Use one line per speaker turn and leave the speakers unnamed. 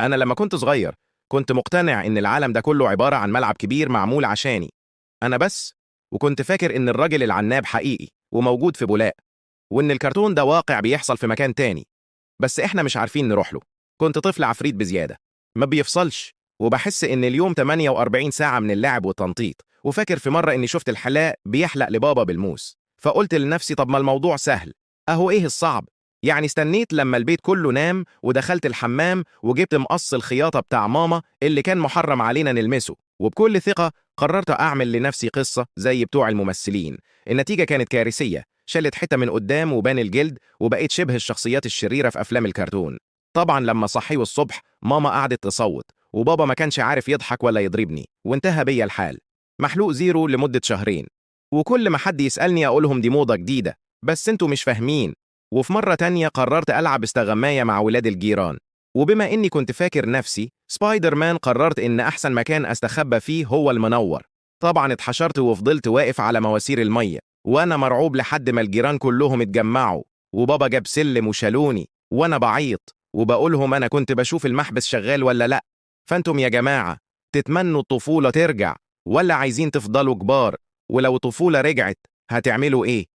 أنا لما كنت صغير كنت مقتنع إن العالم ده كله عبارة عن ملعب كبير معمول عشاني أنا بس، وكنت فاكر إن الراجل العناب حقيقي وموجود في بولاق، وإن الكرتون ده واقع بيحصل في مكان تاني، بس إحنا مش عارفين نروح له. كنت طفل عفريت بزيادة، ما بيفصلش، وبحس إن اليوم 48 ساعة من اللعب والتنطيط. وفاكر في مرة إني شفت الحلاق بيحلق لبابا بالموس، فقلت لنفسي طب ما الموضوع سهل، أهو إيه الصعب؟ يعني استنيت لما البيت كله نام ودخلت الحمام وجبت مقص الخياطة بتاع ماما اللي كان محرم علينا نلمسه، وبكل ثقة قررت أعمل لنفسي قصة زي بتوع الممثلين. النتيجة كانت كارثية، شلت حتة من قدام وبان الجلد، وبقيت شبه الشخصيات الشريرة في أفلام الكرتون. طبعا لما صحيوا الصبح ماما قعدت تصوت، وبابا ما كانش عارف يضحك ولا يضربني، وانتهى بيا الحال محلوق زيرو لمدة شهرين. وكل ما حد يسألني أقولهم دي موضة جديدة، بس انتوا مش فاهمين. وفي مرة تانية قررت ألعب استغماية مع ولاد الجيران، وبما إني كنت فاكر نفسي سبايدر مان قررت إن أحسن مكان أستخبى فيه هو المنور. طبعا اتحشرت وفضلت واقف على مواسير المية وأنا مرعوب لحد ما الجيران كلهم اتجمعوا، وبابا جاب سلم وشالوني وأنا بعيط وبقولهم أنا كنت بشوف المحبس شغال ولا لأ. فأنتم يا جماعة تتمنوا الطفولة ترجع ولا عايزين تفضلوا كبار؟ ولو الطفولة رجعت هتعملوا إيه؟